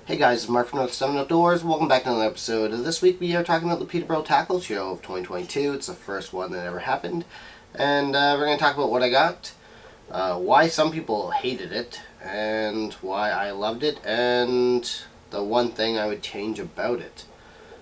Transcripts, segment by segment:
Hey guys, it's Mark from North 7 Outdoors. Welcome back to another episode. This week we are talking about the Peterborough Tackle Show of 2022. It's the first one that ever happened. And we're going to talk about what I got, why some people hated it, and why I loved it, and the one thing I would change about it.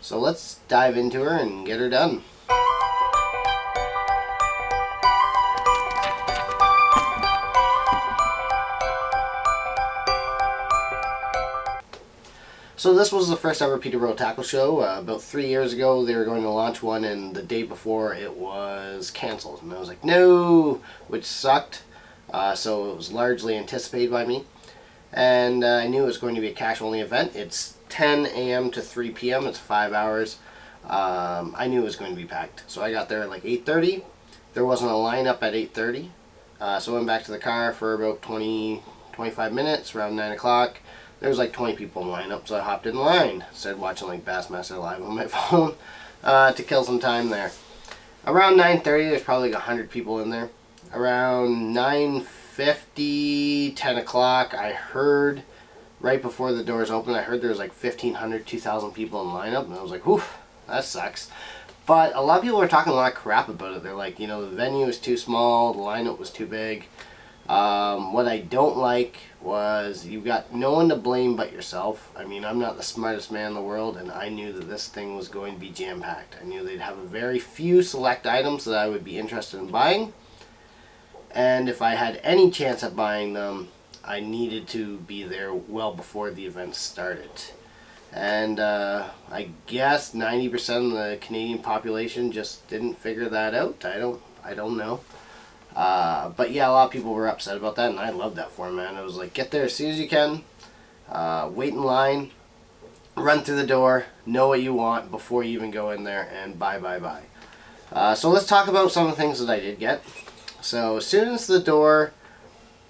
So let's dive into her and get her done. So this was the first ever Peterborough Tackle Show. About 3 years ago they were going to launch one, and the day before it was cancelled. And I was like, no, which sucked. So it was largely anticipated by me. And I knew it was going to be a cash only event. It's 10 a.m. to 3 p.m. It's 5 hours. I knew it was going to be packed. So I got there at like 8:30. There wasn't a lineup at 8:30. So I went back to the car for about 25 minutes, around 9 o'clock. There was like 20 people in the lineup, so I hopped in line. Started watching like Bassmaster Live on my phone to kill some time there. Around 9:30, there's probably like 100 people in there. Around 9:50, 10 o'clock, I heard, right before the doors opened, I heard there was like 1,500, 2,000 people in the lineup, and I was like, whew, that sucks. But a lot of people were talking a lot of crap about it. They're like, you know, the venue was too small, the lineup was too big. What I don't like was you've got no one to blame but yourself. I mean, I'm not the smartest man in the world, and I knew that this thing was going to be jam-packed. I knew they'd have a very few select items that I would be interested in buying, and if I had any chance at buying them, I needed to be there well before the event started. And I guess 90% of the Canadian population just didn't figure that out. I don't know. But yeah, a lot of people were upset about that, and I loved that format. It was like, get there as soon as you can, wait in line, run through the door, know what you want before you even go in there, and buy. So let's talk about some of the things that I did get. So as soon as the door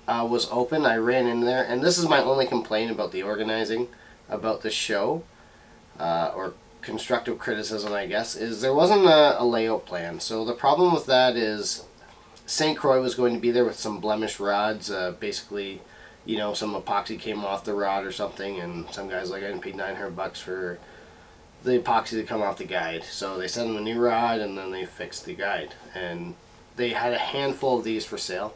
was open, I ran in there, and this is my only complaint about the organizing about the show, or constructive criticism, I guess, is there wasn't a layout plan. So the problem with that is St. Croix was going to be there with some blemished rods. Basically, you know, some epoxy came off the rod or something, and some guys like, I didn't pay $900 for the epoxy to come off the guide. So they sent them a new rod, and then they fixed the guide. And they had a handful of these for sale.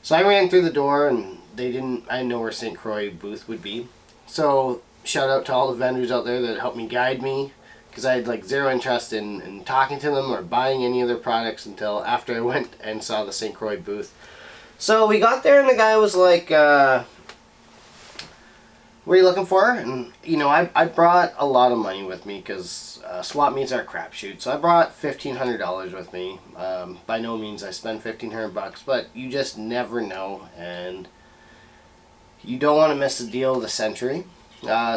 So I ran through the door, and I didn't know where St. Croix booth would be. So shout out to all the vendors out there that helped me guide me, because I had like zero interest in talking to them or buying any of their products until after I went and saw the St. Croix booth. So we got there, and the guy was like, what are you looking for? And you know, I brought a lot of money with me, because swap meets are a crapshoot. So I brought $1,500 with me. By no means I spent $1,500, but you just never know, and you don't want to miss the deal of the century.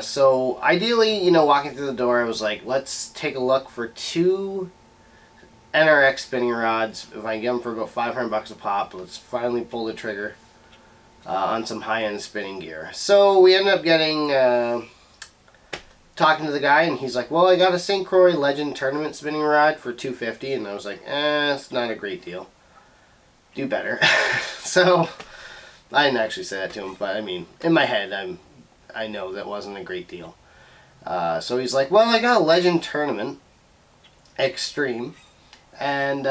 So ideally, you know, walking through the door, I was like, let's take a look for 2 NRX spinning rods. If I can get them for about $500 a pop, let's finally pull the trigger on some high-end spinning gear. So we ended up getting, talking to the guy, and he's like, well, I got a St. Croix Legend Tournament spinning rod for $250, and I was like, it's not a great deal. Do better. So I didn't actually say that to him, but I mean, in my head, I know that wasn't a great deal. So he's like, well, I got a Legend Tournament Extreme, and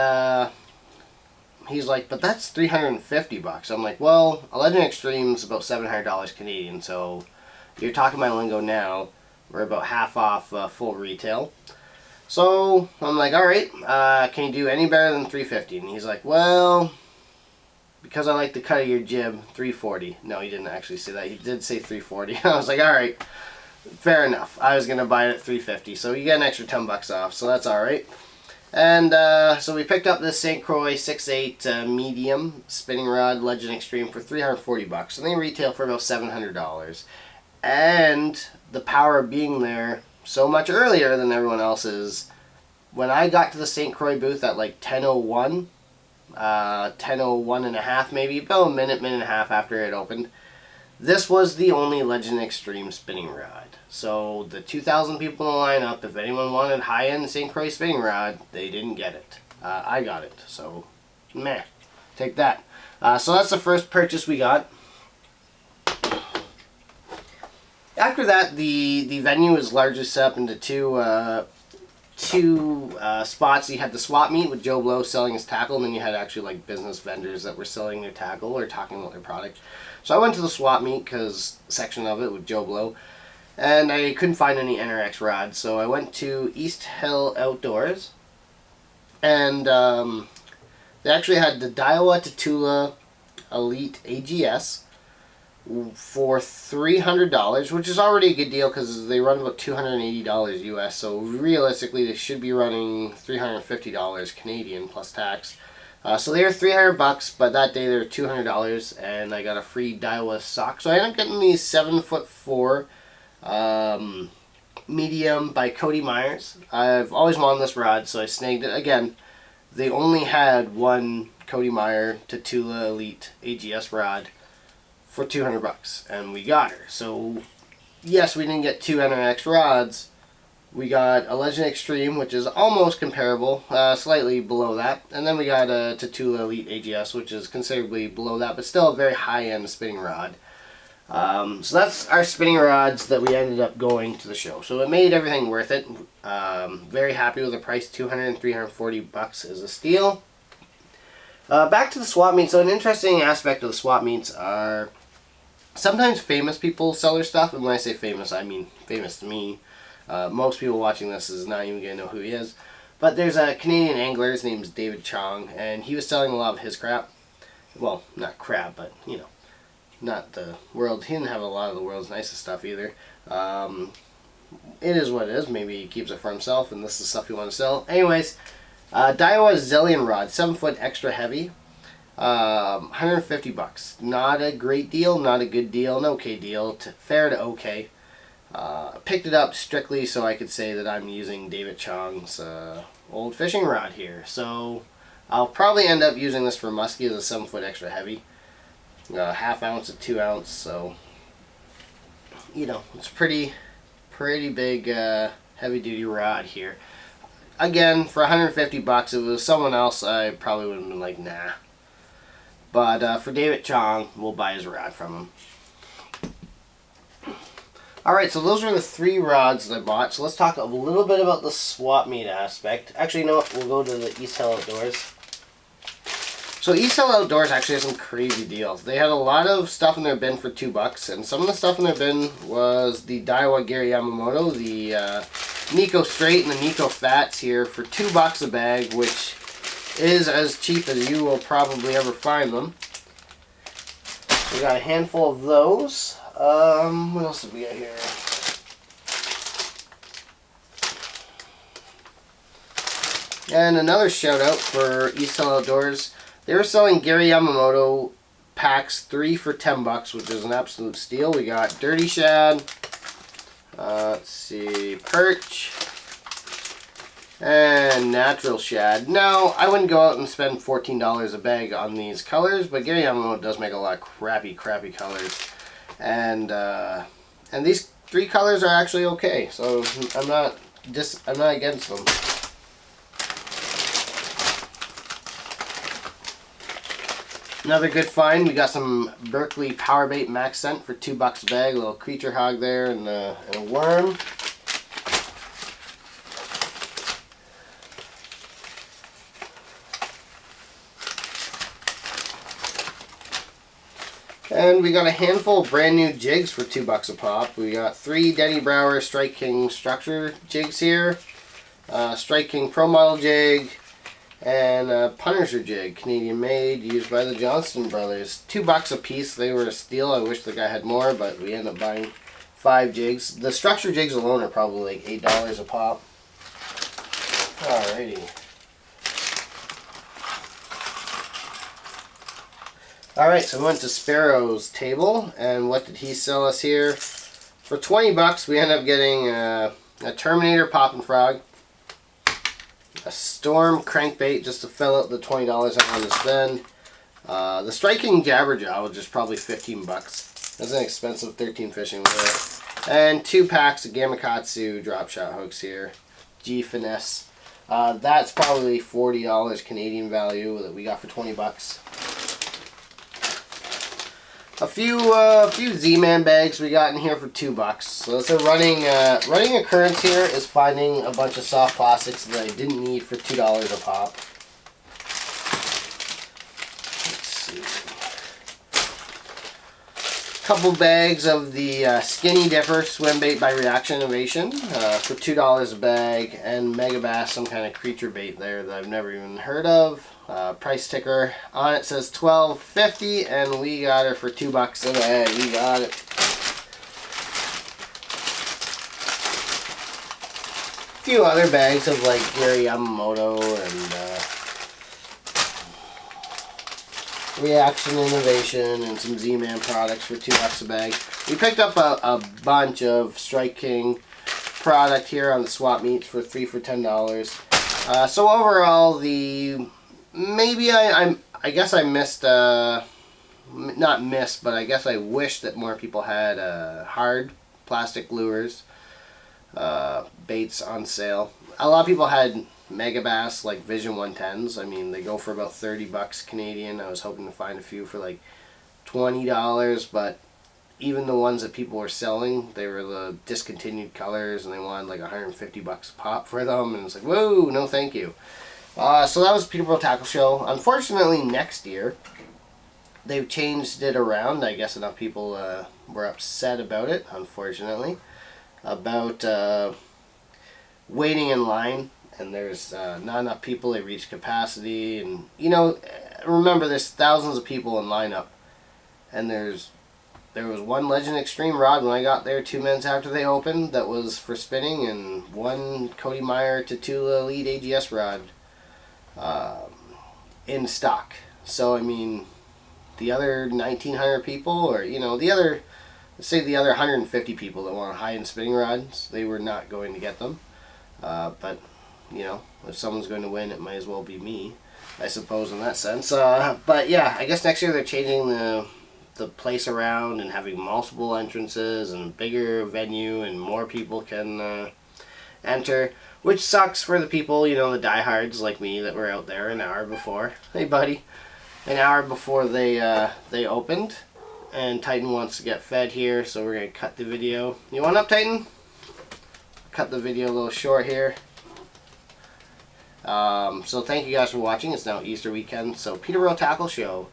he's like, but that's $350. I'm like, well, a Legend Extreme's about $700 Canadian, so you're talking my lingo now. We're about half off full retail. So I'm like, alright, can you do any better than $350? And he's like, well, because I like the cut of your jib, $340. No, he didn't actually say that. He did say $340. I was like, alright, fair enough. I was going to buy it at $350, so you get an extra $10 off, so that's alright. And so we picked up this St. Croix 6/8 medium spinning rod Legend Extreme for $340, and they retail for about $700. And the power of being there so much earlier than everyone else is, when I got to the St. Croix booth at like 10:01, 10:01 and a half, maybe about a minute and a half after it opened, this was the only Legend Extreme spinning rod. So the 2,000 people in the lineup, if anyone wanted high-end St. Croix spinning rod, they didn't get it. I got it, so meh, take that. So that's the first purchase we got. After that, the venue is largely set up into two spots. You had the swap meet with Joe Blow selling his tackle, and then you had actually like business vendors that were selling their tackle or talking about their product. So I went to the swap meet section of it with Joe Blow, and I couldn't find any NRX rods, so I went to East Hill Outdoors, and they actually had the Daiwa Tatula Elite AGS for $300, which is already a good deal because they run about $280 US. So realistically, they should be running $350 Canadian plus tax. So they were $300, but that day they were $200, and I got a free Daiwa sock. So I ended up getting these 7'4" medium by Cody Myers. I've always wanted this rod, so I snagged it. Again, they only had one Cody Meyer Tatula Elite AGS rod for $200, and we got her. So yes, we didn't get two NRX rods. We got a Legend Extreme, which is almost comparable, slightly below that, and then we got a Tatula Elite AGS, which is considerably below that, but still a very high-end spinning rod. So that's our spinning rods that we ended up going to the show. So it made everything worth it. Very happy with the price. $200 and $340 is a steal. Back to the swap meet. So an interesting aspect of the swap meets are sometimes famous people sell their stuff, and when I say famous, I mean famous to me. Most people watching this is not even going to know who he is. But there's a Canadian angler, his name's David Chong, and he was selling a lot of his crap. Well, not crap, but, you know, not the world. He didn't have a lot of the world's nicest stuff either. It is what it is. Maybe he keeps it for himself, and this is stuff he wants to sell. Anyways, Daiwa Zillion rod, 7 foot extra heavy, $150. Not a great deal, not a good deal, an okay deal, fair to okay. Picked it up strictly so I could say that I'm using David Chong's old fishing rod here. So I'll probably end up using this for muskie as a 7 foot extra heavy. Half ounce to 2 ounce, so you know, it's pretty big heavy duty rod here. Again, for $150, if it was someone else, I probably would have been like, nah. But for David Chong, we'll buy his rod from him. Alright, so those are the 3 rods that I bought. So let's talk a little bit about the swap meet aspect. Actually, you know what? We'll go to the East Hill Outdoors. So East Hill Outdoors actually has some crazy deals. They had a lot of stuff in their bin for $2, and some of the stuff in their bin was the Daiwa Gary Yamamoto, the Nico Straight and the Nico Fats here for $2 a bag, which is as cheap as you will probably ever find them. We got a handful of those. What else did we got here? And another shout out for East Hill Outdoors. They were selling Gary Yamamoto packs 3 for $10, which is an absolute steal. We got Dirty Shad, let's see, Perch, and Natural Shad. Now, I wouldn't go out and spend $14 a bag on these colors, but Gary Yamamoto does make a lot of crappy colors. And these 3 colors are actually okay, so I'm not against them. Another good find, we got some Berkeley Powerbait Max Scent for $2 a bag. A little creature hog there and a worm. And we got a handful of brand new jigs for $2 a pop. We got 3 Denny Brower Strike King Structure jigs here, Strike King Pro Model jig, and a Punisher jig, Canadian made, used by the Johnston brothers. $2 a piece. They were a steal. I wish the guy had more, but we ended up buying 5 jigs. The structure jigs alone are probably like $8 a pop. Alrighty. Alright, so we went to Sparrow's table, and what did he sell us here? For $20, we ended up getting a Terminator Poppin' Frog, a Storm Crankbait just to fill out the $20 I wanted to spend. The Striking Jabberjaw was just probably $15. That's an expensive 13 fishing lure. And 2 packs of Gamakatsu drop shot hooks here. G Finesse. That's probably $40 Canadian value that we got for $20. A few Z-Man bags we got in here for $2. So it's a running occurrence here is finding a bunch of soft plastics that I didn't need for $2 a pop. Let's see. Couple bags of the Skinny Dipper Swim Bait by Reaction Innovation for $2 a bag, and Mega Bass, some kind of creature bait there that I've never even heard of. Price sticker on it says $12.50, and we got her for $2 a bag. We got it. A few other bags of like Gary Yamamoto and Reaction Innovation and some Z-Man products for $2 a bag. We picked up a bunch of Strike King product here on the swap meets for 3 for $10. So overall, I guess I missed, not missed, but I guess I wish that more people had hard plastic lures, baits on sale. A lot of people had Mega Bass, like Vision 110s. I mean, they go for about $30 Canadian. I was hoping to find a few for like $20, but even the ones that people were selling, they were the discontinued colors, and they wanted like $150 a pop for them, and it's like, whoa, no thank you. So that was Peterborough Tackle Show. Unfortunately, next year, they've changed it around. I guess enough people were upset about it, unfortunately, about waiting in line, and there's not enough people. They reach capacity, and, you know, remember, there's thousands of people in lineup, and there was one Legend Extreme rod when I got there 2 minutes after they opened that was for spinning, and one Cody Meyer Tatula Elite AGS rod in stock. So I mean, the other 1,900 people, or let's say the other 150 people that want high-end spinning rods, they were not going to get them. But you know, if someone's going to win, it might as well be me, I suppose, in that sense. But yeah, I guess next year they're changing the place around and having multiple entrances and a bigger venue, and more people can enter, which sucks for the people, you know, the diehards like me that were out there an hour before. Hey buddy, an hour before they opened, and Titan wants to get fed here, so we're gonna cut the video. You want up, Titan? Cut the video a little short here. So thank you guys for watching. It's now Easter weekend, so Peterborough Tackle Show.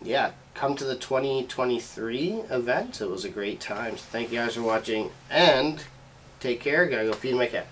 Yeah, come to the 2023 event. It was a great time. So thank you guys for watching, and take care. Gotta go feed my cat.